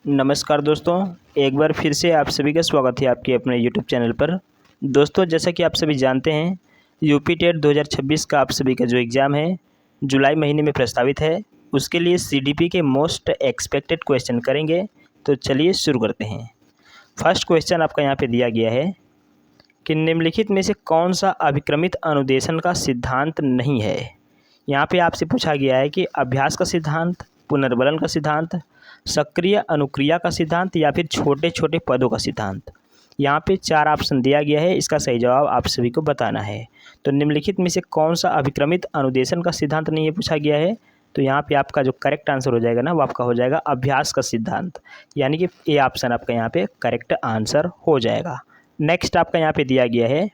नमस्कार दोस्तों, एक बार फिर से आप सभी का स्वागत है आपके अपने यूट्यूब चैनल पर। दोस्तों, जैसा कि आप सभी जानते हैं, यूपी टेट 2026 का आप सभी का जो एग्ज़ाम है जुलाई महीने में प्रस्तावित है। उसके लिए सीडीपी के मोस्ट एक्सपेक्टेड क्वेश्चन करेंगे। तो चलिए शुरू करते हैं। फर्स्ट क्वेश्चन आपका यहाँ पे दिया गया है कि निम्नलिखित में से कौन सा अभिक्रमित अनुदेशन का सिद्धांत नहीं है। यहाँ पे आपसे पूछा गया है कि अभ्यास का सिद्धांत, पुनर्बलन का सिद्धांत, सक्रिय अनुक्रिया का सिद्धांत या फिर छोटे छोटे पदों का सिद्धांत। यहाँ पे 4 ऑप्शन दिया गया है, इसका सही जवाब आप सभी को बताना है। तो निम्नलिखित में से कौन सा अभिक्रमित अनुदेशन का सिद्धांत नहीं है पूछा गया है। तो यहाँ पे आपका जो करेक्ट आंसर हो जाएगा ना, वो आपका हो जाएगा अभ्यास का सिद्धांत, यानी कि ए ऑप्शन आपका यहाँ पे करेक्ट आंसर हो जाएगा। नेक्स्ट आपका यहाँ पे दिया गया है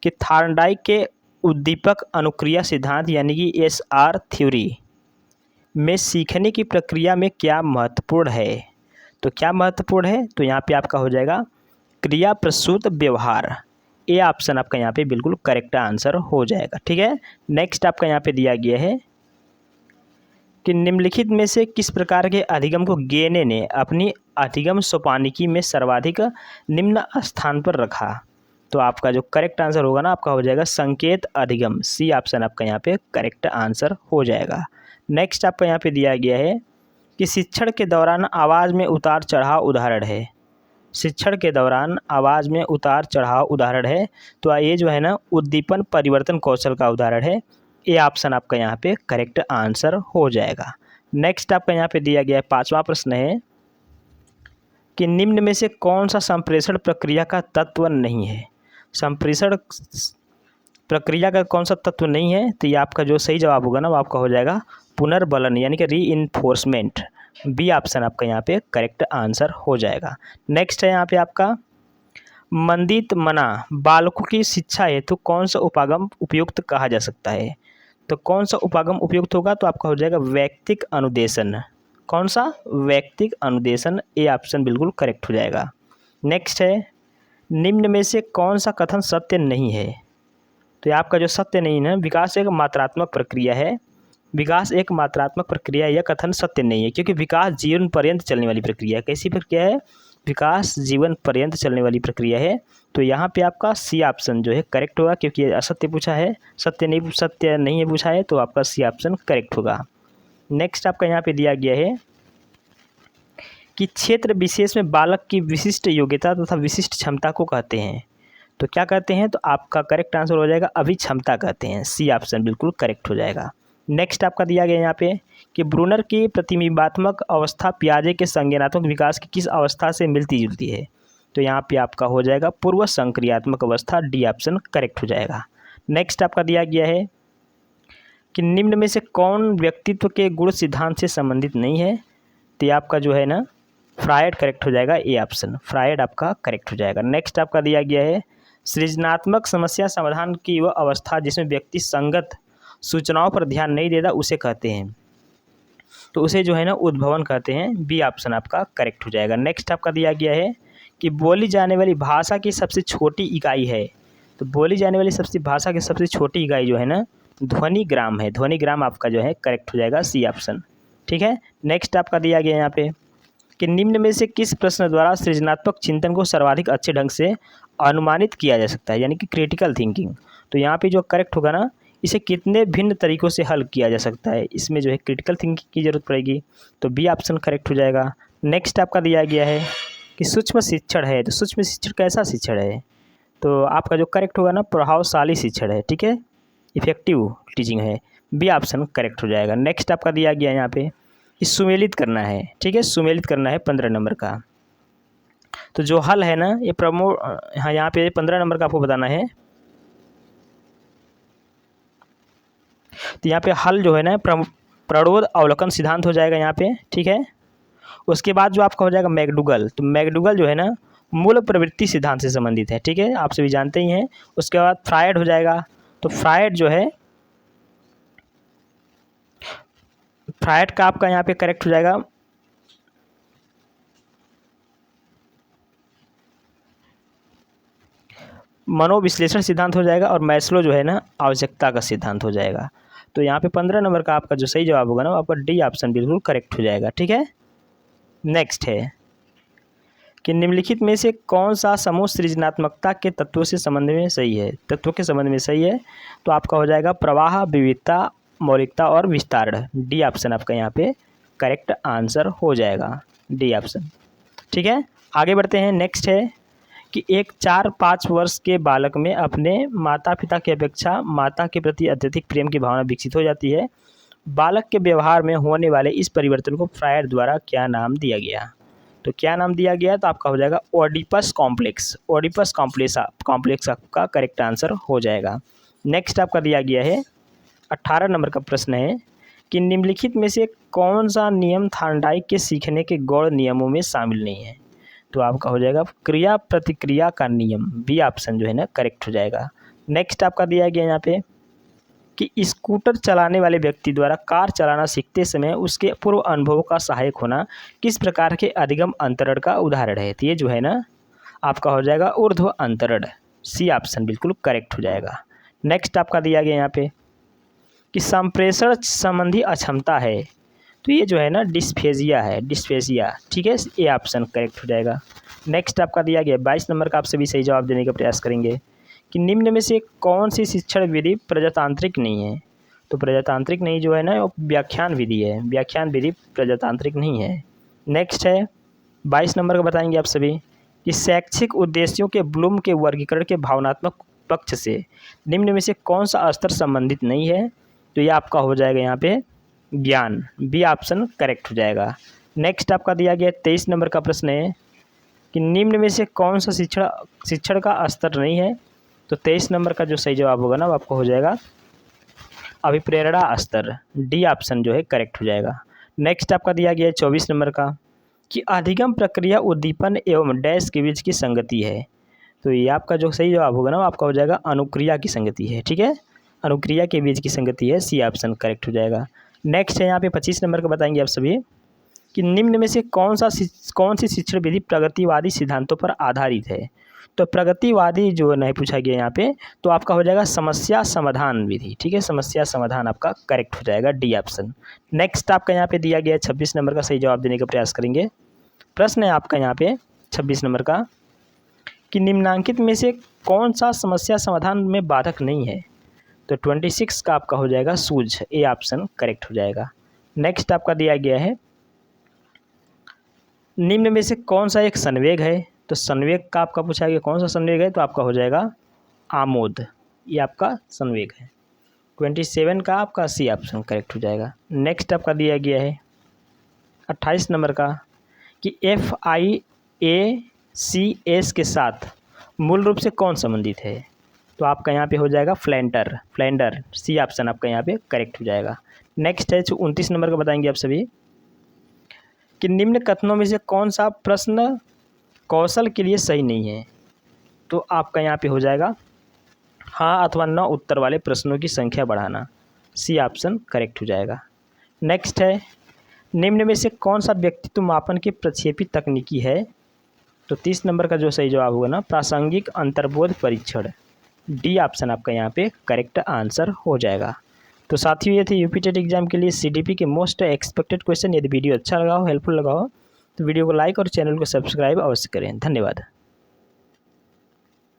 कि थार्नडाइक के उद्दीपक अनुक्रिया सिद्धांत यानी कि एसआर थ्योरी में सीखने की प्रक्रिया में क्या महत्वपूर्ण है। तो क्या महत्वपूर्ण है, तो यहाँ पे आपका हो जाएगा क्रिया प्रसूत व्यवहार। ए ऑप्शन आपका यहाँ पे बिल्कुल करेक्ट आंसर हो जाएगा। ठीक है। नेक्स्ट आपका यहाँ पे दिया गया है कि निम्नलिखित में से किस प्रकार के अधिगम को गेने ने अपनी अधिगम सोपानिकी में सर्वाधिक निम्न स्थान पर रखा। तो आपका जो करेक्ट आंसर होगा ना, आपका हो जाएगा संकेत अधिगम। सी ऑप्शन आपका यहाँ पे करेक्ट आंसर हो जाएगा। नेक्स्ट आपका यहाँ पे दिया गया है कि शिक्षण के दौरान आवाज़ में उतार चढ़ाव उदाहरण है। शिक्षण के दौरान आवाज़ में उतार चढ़ाव उदाहरण है, तो ये जो है ना उद्दीपन परिवर्तन कौशल का उदाहरण है। ये ऑप्शन आपका यहाँ पे करेक्ट आंसर हो जाएगा। नेक्स्ट आपका यहाँ पे दिया गया है 5वां प्रश्न है कि निम्न में से कौन सा संप्रेषण प्रक्रिया का तत्व नहीं है। संप्रेषण प्रक्रिया का कौन सा तत्व नहीं है, तो ये आपका जो सही जवाब होगा ना, वो आपका हो जाएगा पुनर्बलन यानी कि रीइंफोर्समेंट। बी ऑप्शन आपका यहाँ पे करेक्ट आंसर हो जाएगा। नेक्स्ट है यहाँ पे आपका मंदित मना बालकों की शिक्षा हेतु कौन सा उपागम उपयुक्त कहा जा सकता है। तो कौन सा उपागम उपयुक्त होगा, तो आपका हो जाएगा वैयक्तिक अनुदेशन। कौन सा? वैयक्तिक अनुदेशन। ए ऑप्शन बिल्कुल करेक्ट हो जाएगा। नेक्स्ट है निम्न में से कौन सा कथन सत्य नहीं है। तो ये आपका जो सत्य नहीं है, विकास एक मात्रात्मक प्रक्रिया है। विकास एक मात्रात्मक प्रक्रिया, यह कथन सत्य नहीं है, क्योंकि विकास जीवन पर्यंत चलने वाली प्रक्रिया है। कैसी प्रक्रिया है? विकास जीवन पर्यंत चलने वाली प्रक्रिया है। तो यहाँ पे आपका सी ऑप्शन जो है करेक्ट होगा, क्योंकि ये असत्य पूछा है, सत्य नहीं है पूछा है, तो आपका सी ऑप्शन करेक्ट होगा। नेक्स्ट आपका यहाँ पे दिया गया है कि क्षेत्र विशेष में बालक की विशिष्ट योग्यता तथा विशिष्ट क्षमता को कहते हैं। तो क्या कहते हैं, तो आपका करेक्ट आंसर हो जाएगा अभिक्षमता कहते हैं। सी ऑप्शन बिल्कुल करेक्ट हो जाएगा। नेक्स्ट आपका दिया गया यहाँ पे कि ब्रूनर की प्रतिबिंबात्मक अवस्था पियाजे के संज्ञानात्मक विकास की किस अवस्था से मिलती जुलती है। तो यहाँ पे आपका हो जाएगा पूर्व संक्रियात्मक अवस्था। डी ऑप्शन करेक्ट हो जाएगा। नेक्स्ट आपका दिया गया है कि निम्न में से कौन व्यक्तित्व के गुण सिद्धांत से संबंधित नहीं है। तो ये आपका जो है ना फ्रायड करेक्ट हो जाएगा। ए ऑप्शन फ्रायड आपका करेक्ट हो जाएगा। नेक्स्ट आपका दिया गया है सृजनात्मक समस्या समाधान की वह अवस्था जिसमें व्यक्ति संगत सूचनाओं पर ध्यान नहीं देता, उसे कहते हैं। तो उसे जो है ना उद्भवन कहते हैं। बी ऑप्शन आपका करेक्ट हो जाएगा। नेक्स्ट आपका दिया गया है कि बोली जाने वाली भाषा की सबसे छोटी इकाई है। तो बोली जाने वाली भाषा की सबसे छोटी इकाई जो है ना ध्वनिग्राम है। ध्वनिग्राम आपका जो है करेक्ट हो जाएगा। C option. ठीक है। नेक्स्ट आपका दिया गया यहाँ पे कि निम्न में से किस प्रश्न द्वारा सृजनात्मक चिंतन को सर्वाधिक अच्छे ढंग से अनुमानित किया जा सकता है, यानी कि क्रिटिकल थिंकिंग। तो यहाँ पे जो करेक्ट होगा ना, इसे कितने भिन्न तरीकों से हल किया जा सकता है, इसमें जो है क्रिटिकल थिंकिंग की जरूरत पड़ेगी। तो बी ऑप्शन करेक्ट हो जाएगा। नेक्स्ट आपका दिया गया है कि सूक्ष्म शिक्षण है। तो सूक्ष्म शिक्षण कैसा शिक्षण है, तो आपका जो करेक्ट होगा ना प्रभावशाली शिक्षण है। ठीक है, इफेक्टिव टीचिंग है। बी ऑप्शन करेक्ट हो जाएगा। नेक्स्ट आपका दिया गया यहाँ पे कि सुमेलित करना है। ठीक है, सुमेलित करना है 15 नंबर का। तो जो हल है ना ये हाँ यहाँ पे 15 नंबर का आपको बताना है। तो यहाँ पे हल जो है ना प्रणोद अवलोकन सिद्धांत हो जाएगा यहाँ पे। ठीक है, उसके बाद जो आपका हो जाएगा मैकडूगल। तो मैकडूगल जो है ना मूल प्रवृत्ति सिद्धांत से संबंधित है। ठीक है, आप सभी जानते ही हैं। उसके बाद फ्रायड हो जाएगा। तो फ्रायड जो है फ्रायड का आपका यहाँ पे करेक्ट हो जाएगा मनोविश्लेषण सिद्धांत हो जाएगा। और मैस्लो जो है ना आवश्यकता का सिद्धांत हो जाएगा। तो यहाँ पे 15 नंबर का आपका जो सही जवाब होगा ना, आपका डी ऑप्शन बिल्कुल करेक्ट हो जाएगा। ठीक है। नेक्स्ट है कि निम्नलिखित में से कौन सा समूह सृजनात्मकता के तत्वों से संबंध में सही है, तत्वों के संबंध में सही है। तो आपका हो जाएगा प्रवाह, विविधता, मौलिकता और विस्तार। डी ऑप्शन आपका यहाँ पे करेक्ट आंसर हो जाएगा, डी ऑप्शन। ठीक है, आगे बढ़ते हैं। नेक्स्ट है कि एक 4-5 वर्ष के बालक में अपने माता पिता की अपेक्षा माता के प्रति अत्यधिक प्रेम की भावना विकसित हो जाती है। बालक के व्यवहार में होने वाले इस परिवर्तन को फ्रायड द्वारा क्या नाम दिया गया। तो क्या नाम दिया गया, तो आपका हो जाएगा ओडिपस कॉम्प्लेक्स। ओडिपस कॉम्प्लेक्स आपका करेक्ट आंसर हो जाएगा। नेक्स्ट आपका दिया गया है 18 नंबर का प्रश्न है कि निम्नलिखित में से कौन सा नियम थार्नडाइक के सीखने के गौड़ नियमों में शामिल नहीं है। तो आपका हो जाएगा क्रिया प्रतिक्रिया का नियम, बी ऑप्शन जो है ना करेक्ट हो जाएगा। नेक्स्ट आपका दिया गया यहाँ पे कि स्कूटर चलाने वाले व्यक्ति द्वारा कार चलाना सीखते समय उसके पूर्व अनुभवों का सहायक होना किस प्रकार के अधिगम अंतरण का उदाहरण है। तो ये जो है ना आपका हो जाएगा ऊर्ध्व अंतरण, सी ऑप्शन बिल्कुल करेक्ट हो जाएगा। नेक्स्ट आपका दिया गया यहाँ पे कि संप्रेषण संबंधी अक्षमता है, तो ये जो है ना डिस्फेजिया है, डिस्फेजिया। ठीक है, ए ऑप्शन करेक्ट हो जाएगा। नेक्स्ट आपका दिया गया 22 नंबर का, आपसे भी सही जवाब देने का प्रयास करेंगे कि निम्न में से कौन सी शिक्षण विधि प्रजातांत्रिक नहीं है। तो प्रजातांत्रिक नहीं जो है ना वो व्याख्यान विधि है, व्याख्यान विधि प्रजातांत्रिक नहीं है। नेक्स्ट है 22 नंबर का, बताएंगे आप सभी कि शैक्षिक उद्देश्यों के ब्लूम के वर्गीकरण के भावनात्मक पक्ष से निम्न में से कौन सा स्तर संबंधित नहीं है। तो ये आपका हो जाएगा यहाँ पे ज्ञान, बी ऑप्शन करेक्ट हो जाएगा। नेक्स्ट आपका दिया गया 23 नंबर का प्रश्न है कि निम्न में से कौन सा शिक्षण का स्तर नहीं है। तो 23 नंबर का जो सही जवाब होगा ना वो आपको हो जाएगा अभिप्रेरणा स्तर, डी ऑप्शन जो है करेक्ट हो जाएगा। नेक्स्ट आपका दिया गया है 24 नंबर का कि अधिगम प्रक्रिया उद्दीपन एवं डैश के बीच की संगति है। तो ये आपका जो सही जवाब होगा ना वो आपका हो जाएगा अनुक्रिया की संगति है। ठीक है, अनुक्रिया के बीच की संगति है, सी ऑप्शन करेक्ट हो जाएगा। नेक्स्ट है यहाँ पे 25 नंबर का, बताएंगे आप सभी कि निम्न में से कौन सी शिक्षण विधि प्रगतिवादी सिद्धांतों पर आधारित है। तो प्रगतिवादी जो नहीं पूछा गया यहाँ पे, तो आपका हो जाएगा समस्या समाधान विधि। ठीक है, समस्या समाधान आपका करेक्ट हो जाएगा, डी ऑप्शन। नेक्स्ट आपका यहाँ पे दिया गया है 26 नंबर का, सही जवाब देने का प्रयास करेंगे। प्रश्न है आपका यहाँ पे 26 नंबर का कि निम्नांकित में से कौन सा समस्या समाधान में बाधक नहीं है। तो 26 का आपका हो जाएगा सूझ, ए ऑप्शन करेक्ट हो जाएगा। नेक्स्ट आपका दिया गया है निम्न में से कौन सा एक संवेग है। तो संवेग का आपका पूछा गया कौन सा संवेग है, तो आपका हो जाएगा आमोद, ये आपका संवेग है। 27 का आपका सी ऑप्शन करेक्ट हो जाएगा। नेक्स्ट आपका दिया गया है 28 नंबर का कि FIACS के साथ मूल रूप से कौन संबंधित है। तो आपका यहाँ पे हो जाएगा फ्लैंडर, सी ऑप्शन आपका यहाँ पे करेक्ट हो जाएगा। नेक्स्ट है 29 नंबर का, बताएंगे आप सभी कि निम्न कथनों में से कौन सा प्रश्न कौशल के लिए सही नहीं है। तो आपका यहाँ पे हो जाएगा हाँ अथवा न उत्तर वाले प्रश्नों की संख्या बढ़ाना, सी ऑप्शन करेक्ट हो जाएगा। नेक्स्ट है निम्न में से कौन सा व्यक्तित्व मापन की प्रक्षेपी तकनीकी है। तो 30 नंबर का जो सही जवाब होगा ना प्रासंगिक अंतर्बोध परीक्षण, डी ऑप्शन आपका यहाँ पे करेक्ट आंसर हो जाएगा। तो साथियों ये थे यूपी टेट एग्जाम के लिए CDP के मोस्ट एक्सपेक्टेड क्वेश्चन। यदि वीडियो अच्छा लगा हो, हेल्पफुल लगा हो, तो वीडियो को लाइक और चैनल को सब्सक्राइब अवश्य करें। धन्यवाद।